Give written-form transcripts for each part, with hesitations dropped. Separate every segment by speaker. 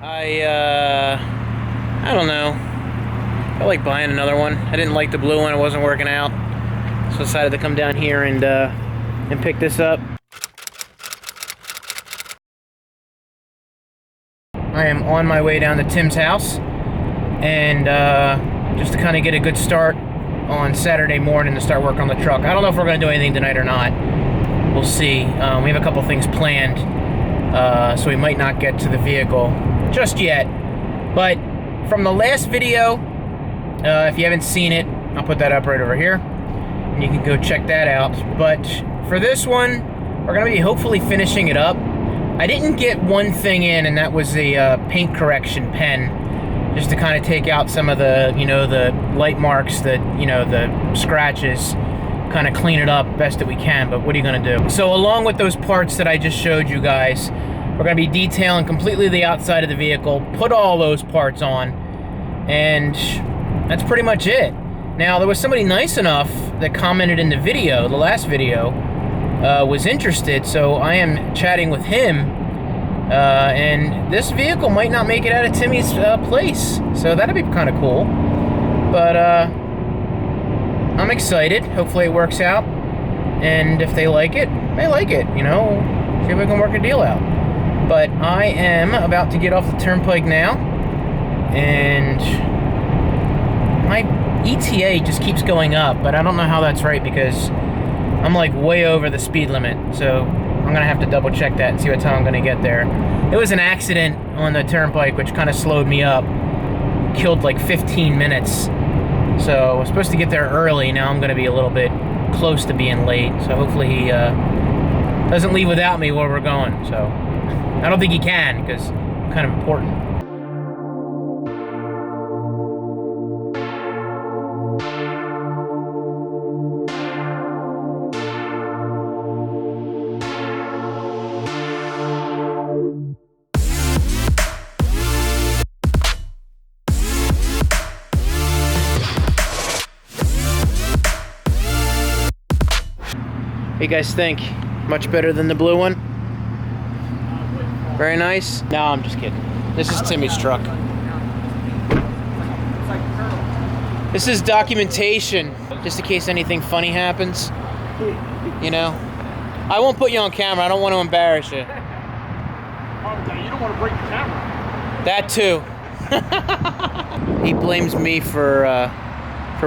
Speaker 1: I don't know. I like buying another one. I didn't like the blue one, it wasn't working out. So I decided to come down here and pick this up. I am on my way down to Tim's house, and just to kind of get a good start on Saturday morning to start working on the truck. I don't know if we're going to do anything tonight or not. We'll see. We have a couple things planned, so we might not get to the vehicle just yet. But from the last video, if you haven't seen it, I'll put that up right over here, and you can go check that out. But for this one, we're going to be hopefully finishing it up. I didn't get one thing in, and that was a paint correction pen, just to kind of take out some of the, the light marks, the scratches, kind of clean it up best that we can. But what are you going to do? So along with those parts that I just showed you guys, we're going to be detailing completely the outside of the vehicle, put all those parts on, and that's pretty much it. Now, there was somebody nice enough that commented in the video, the last video, was interested, so I am chatting with him, and this vehicle might not make it out of Timmy's place, so that'd be kind of cool. But I'm excited. Hopefully it works out, and if they like it, they like it, see if we can work a deal out. But I am about to get off the turnpike now, and my ETA just keeps going up, but I don't know how that's right because I'm like way over the speed limit, so I'm gonna have to double check that and see what time I'm gonna get there. It was an accident on the turnpike which kind of slowed me up, killed like 15 minutes. So I was supposed to get there early, now I'm gonna be a little bit close to being late, so hopefully he doesn't leave without me where we're going. So I don't think he can, because I'm kind of important. What do you guys think? Much better than the blue one? Very nice? No, I'm just kidding. This is Timmy's truck. This is documentation, just in case anything funny happens. I won't put you on camera. I don't want to embarrass you.
Speaker 2: You don't want to break the camera.
Speaker 1: That too. He blames me for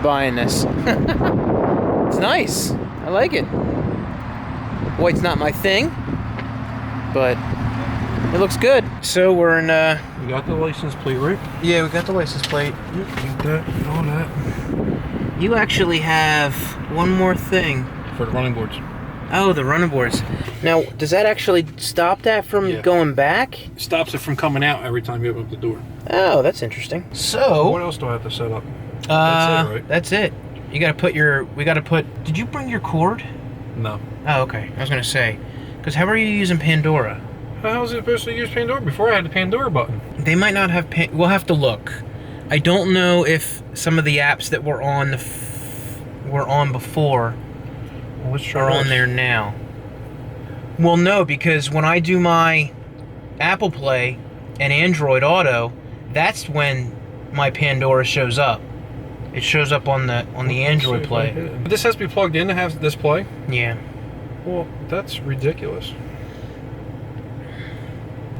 Speaker 1: buying this. It's nice. I like it. White's not my thing, but it looks good. So we're in
Speaker 2: You got the license plate, right?
Speaker 1: Yeah, we got the license plate.
Speaker 2: Yep, got that and all that.
Speaker 1: You actually have one more thing.
Speaker 2: For the running boards.
Speaker 1: Oh, the running boards. Now, does that actually stop that from going back?
Speaker 2: Stops it from coming out every time you open up the door.
Speaker 1: Oh, that's interesting. So
Speaker 2: what else do I have to set up?
Speaker 1: That's it, right? That's it. You gotta put did you bring your cord?
Speaker 2: No.
Speaker 1: Oh, okay. I was gonna say, because how are you using Pandora?
Speaker 2: How was it supposed to use Pandora? Before I had the Pandora button.
Speaker 1: They might not have we'll have to look. I don't know if some of the apps that were on before are on there now. Well, no, because when I do my Apple Play and Android Auto, that's when my Pandora shows up. It shows up on the Android Play.
Speaker 2: But this has to be plugged in to have this play?
Speaker 1: Yeah.
Speaker 2: Well, that's ridiculous.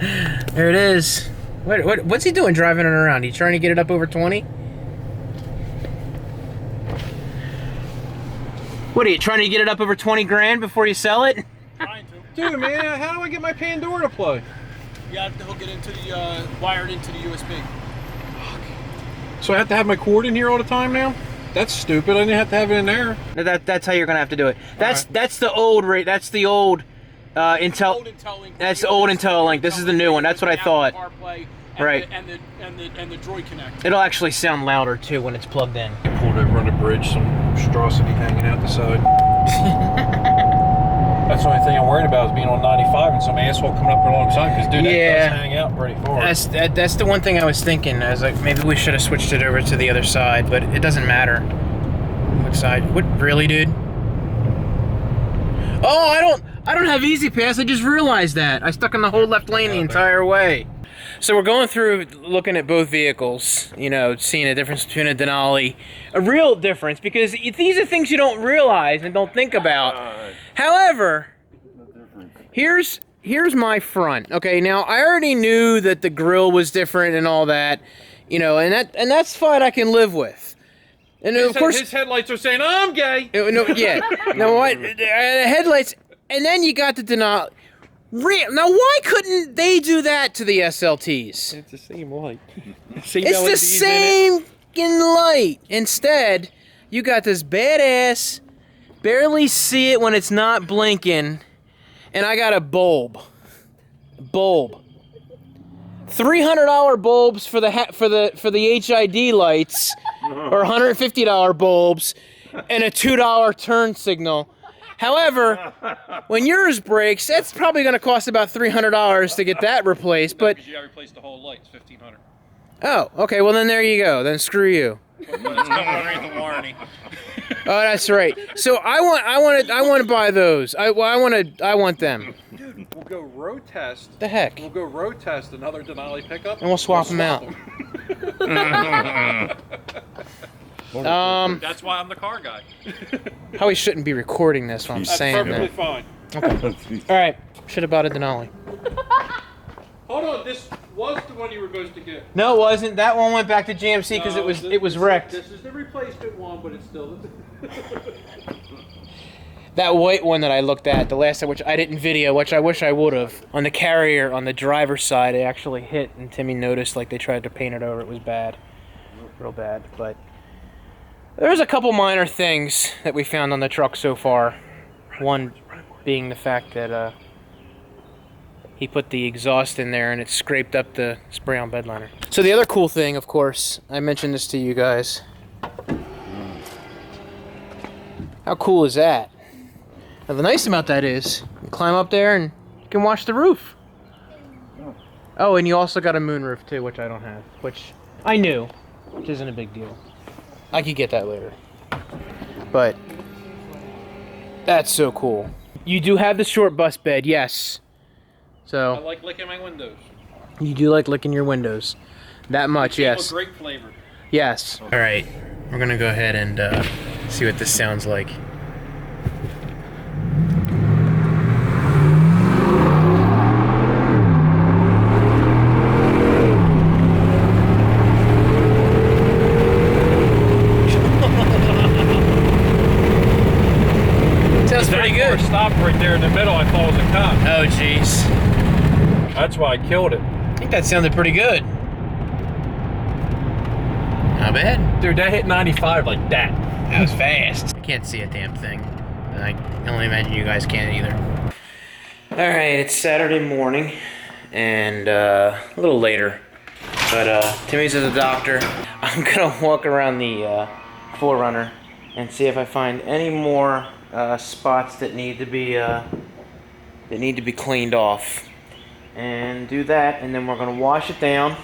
Speaker 1: There it is. What's he doing driving it around? He trying to get it up over 20? What are you trying to get it up over 20 grand before you sell it?
Speaker 2: Trying to. Dude, man, how do I get my Pandora to play?
Speaker 3: You have to hook it into the wire it into the USB.
Speaker 2: So I have to have my cord in here all the time now? That's stupid. I didn't have to have it in there.
Speaker 1: That's how you're gonna have to do it. That's the old rate. That's the old Intel. That's the old IntelliLink. This is the new one. That's what I thought. Right.
Speaker 3: And the Droid Connect.
Speaker 1: It'll actually sound louder too when it's plugged in.
Speaker 2: I pulled over on the bridge, some monstrosity hanging out the side. That's the only thing I'm worried about is being on 95 and some asshole coming up alongside. Because dude, that does hang out pretty far.
Speaker 1: That's the one thing I was thinking. I was like, maybe we should have switched it over to the other side, but it doesn't matter. What side? What really, dude? Oh, I don't have Easy Pass. I just realized that. I stuck in the whole left lane the entire way. So we're going through looking at both vehicles, you know, seeing a difference between a Denali. A real difference, because these are things you don't realize and don't think about. However, here's my front. Okay, now I already knew that the grille was different and all that, you know, and that's fine. I can live with. And of course,
Speaker 2: his headlights are saying, "I'm gay."
Speaker 1: No, yeah. Now what? Headlights, and then you got the Denali. Now, why couldn't they do that to the SLTs?
Speaker 2: It's the same light.
Speaker 1: It's the same light. Instead, you got this badass, barely see it when it's not blinking, and I got a bulb. $300 bulbs for the HID lights, or $150 bulbs, and a $2 turn signal. However, when yours breaks, that's probably going to cost about $300 to get that replaced. But
Speaker 3: because you got to replace the whole light, it's $1,500.
Speaker 1: Oh, okay. Well, then there you go. Then screw you.
Speaker 3: But it's coming underneath the warranty.
Speaker 1: Oh, that's right. So I want to buy those. I want them.
Speaker 2: Dude, we'll go road test.
Speaker 1: The heck?
Speaker 2: We'll go road test another Denali pickup.
Speaker 1: And we'll swap them out.
Speaker 3: That's why I'm the car guy.
Speaker 1: Probably shouldn't be recording this when I'm
Speaker 2: That's
Speaker 1: saying
Speaker 2: perfectly
Speaker 1: that.
Speaker 2: fine.
Speaker 1: Okay. All right. Should have bought a Denali.
Speaker 2: Hold on, this was the one you were supposed to get.
Speaker 1: No, it wasn't. That one went back to GMC because
Speaker 2: No,
Speaker 1: it was wrecked.
Speaker 2: This is the replacement one, but it's still.
Speaker 1: That white one that I looked at, the last time, which I didn't video, which I wish I would have. On the carrier, on the driver's side, it actually hit, and Timmy noticed like they tried to paint it over. It was bad. Real bad. But there's a couple minor things that we found on the truck so far. One being the fact that he put the exhaust in there and it scraped up the spray-on bed liner. So the other cool thing, of course, I mentioned this to you guys. How cool is that? Now the nice about that is, you climb up there and you can watch the roof. Oh, and you also got a moonroof too, which I don't have, which I knew, which isn't a big deal. I could get that later. But that's so cool. You do have the short bus bed, yes. So
Speaker 3: I like licking my windows.
Speaker 1: you do like licking your windows. That much, yes.
Speaker 3: Great flavor.
Speaker 1: Yes. All right, we're gonna go ahead and see what this sounds like. Sounds pretty good.
Speaker 2: Stopped right there in the middle. I thought it was a cop.
Speaker 1: Oh, jeez.
Speaker 2: That's why I killed it.
Speaker 1: I think that sounded pretty good. Not bad.
Speaker 2: Dude, that hit 95 like that.
Speaker 1: That was fast. I can't see a damn thing. I can only imagine you guys can't either. Alright, it's Saturday morning, and a little later. But Timmy's at the doctor. I'm gonna walk around the 4Runner and see if I find any more spots that need to be cleaned off. And do that, and then we're gonna wash it down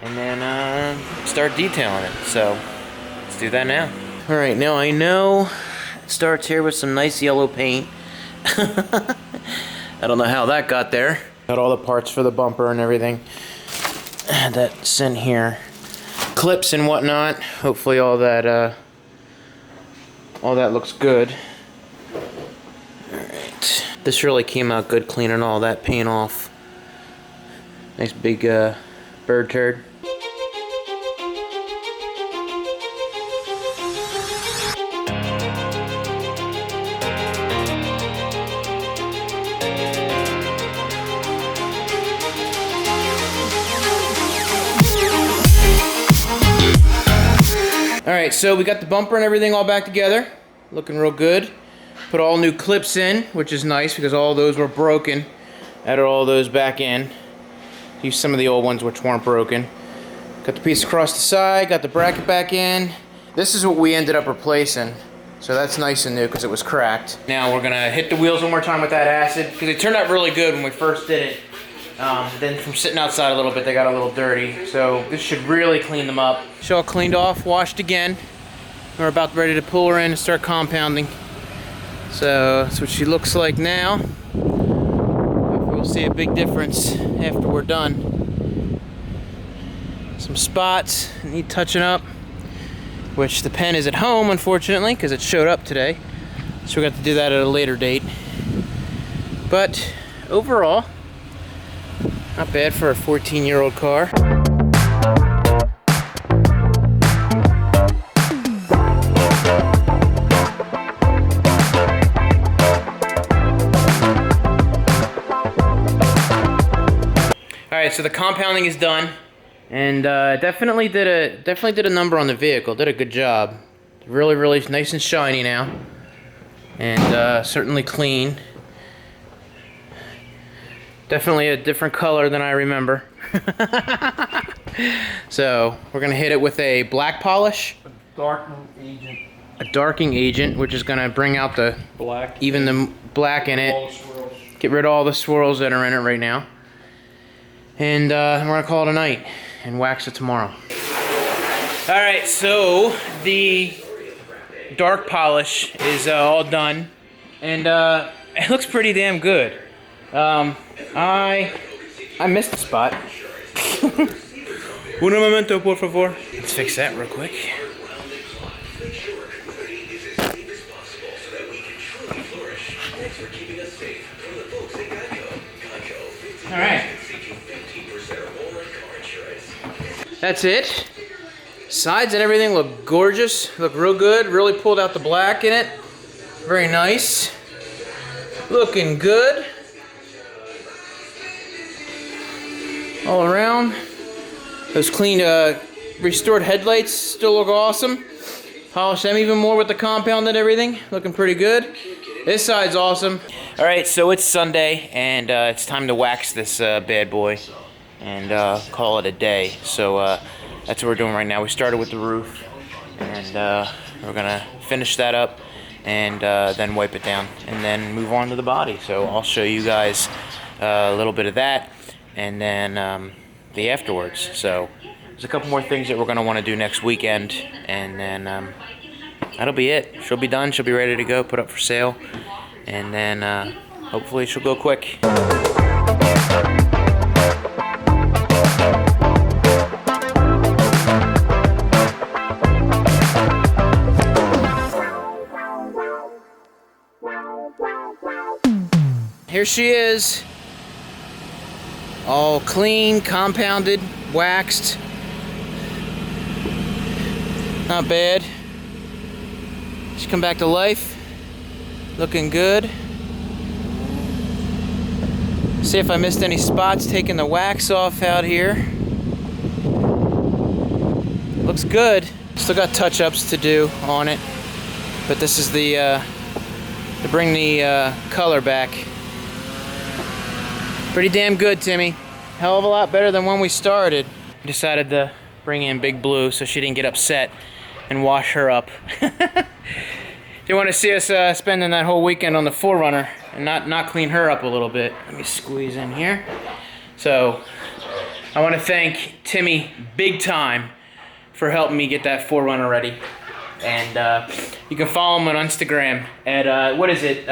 Speaker 1: and then start detailing it. So let's do that now. All right, now I know it starts here with some nice yellow paint. I don't know how that got there. Got all the parts for the bumper and everything. That's in here. Clips and whatnot. Hopefully all that looks good. All right. This really came out good cleaning all that paint off. Nice big bird turd. Alright, so we got the bumper and everything all back together. Looking real good. Put all new clips in, which is nice because all those were broken. Added all those back in. Used some of the old ones which weren't broken. Got the piece across the side, got the bracket back in. This is what we ended up replacing. So that's nice and new because it was cracked. Now we're gonna hit the wheels one more time with that acid because it turned out really good when we first did it. Then from sitting outside a little bit, they got a little dirty. So this should really clean them up. She's all cleaned off, washed again. We're about ready to pull her in and start compounding. So that's what she looks like now. We'll see a big difference after we're done. Some spots need touching up, which the pen is at home, unfortunately, because it showed up today. So we got to do that at a later date. But overall, not bad for a 14-year-old car. Alright, so the compounding is done, and definitely did a number on the vehicle. Did a good job. Really, really nice and shiny now, and certainly clean. Definitely a different color than I remember. So we're gonna hit it with a black polish, a darking agent, which is gonna bring out the
Speaker 2: Black.
Speaker 1: even the black in
Speaker 2: All
Speaker 1: it.
Speaker 2: the swirls.
Speaker 1: Get rid of all the swirls that are in it right now. And we're gonna call it a night and wax it tomorrow. All right, so the dark polish is all done, and it looks pretty damn good. I missed the spot. Un momento, por favor. Let's fix that real quick. All right. That's it. Sides and everything look gorgeous. Look real good. Really pulled out the black in it. Very nice. Looking good. All around. Those clean, restored headlights still look awesome. Polished them even more with the compound and everything. Looking pretty good. This side's awesome. All right, so it's Sunday, and it's time to wax this bad boy and call it a day. So that's what we're doing right now. We started with the roof, and we're gonna finish that up and then wipe it down and then move on to the body. So I'll show you guys a little bit of that and then the afterwards. So there's a couple more things that we're gonna wanna do next weekend, and then that'll be it. She'll be done, she'll be ready to go, put up for sale, and then hopefully she'll go quick. Here she is, all clean, compounded, waxed. Not bad. She's come back to life. Looking good. See if I missed any spots taking the wax off out here. Looks good. Still got touch-ups to do on it, but this is the to bring the color back. Pretty damn good, Timmy. Hell of a lot better than when we started. Decided to bring in Big Blue so she didn't get upset and wash her up. They want to see us spending that whole weekend on the 4Runner and not clean her up a little bit. Let me squeeze in here. So I want to thank Timmy big time for helping me get that 4Runner ready. And you can follow him on Instagram at what is it?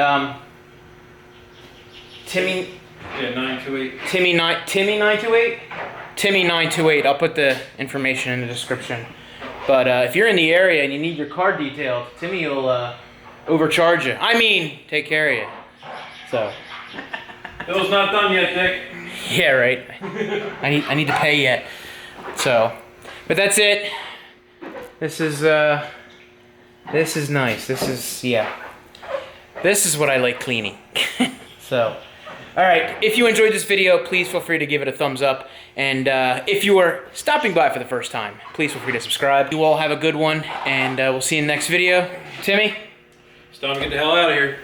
Speaker 1: Timmy.
Speaker 2: Yeah, 928.
Speaker 1: Timmy928. Timmy928. I'll put the information in the description. But if you're in the area and you need your car detailed, Timmy will overcharge you. I mean, take care of you. So.
Speaker 2: Bill's not done yet, Dick.
Speaker 1: Yeah, right. I need to pay yet. So, but that's it. This is nice. This is what I like cleaning. So. Alright, if you enjoyed this video, please feel free to give it a thumbs up. And if you are stopping by for the first time, please feel free to subscribe. You all have a good one, and we'll see you in the next video. Timmy?
Speaker 2: It's time to get the hell out of here.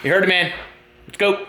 Speaker 1: You heard it, man. Let's go.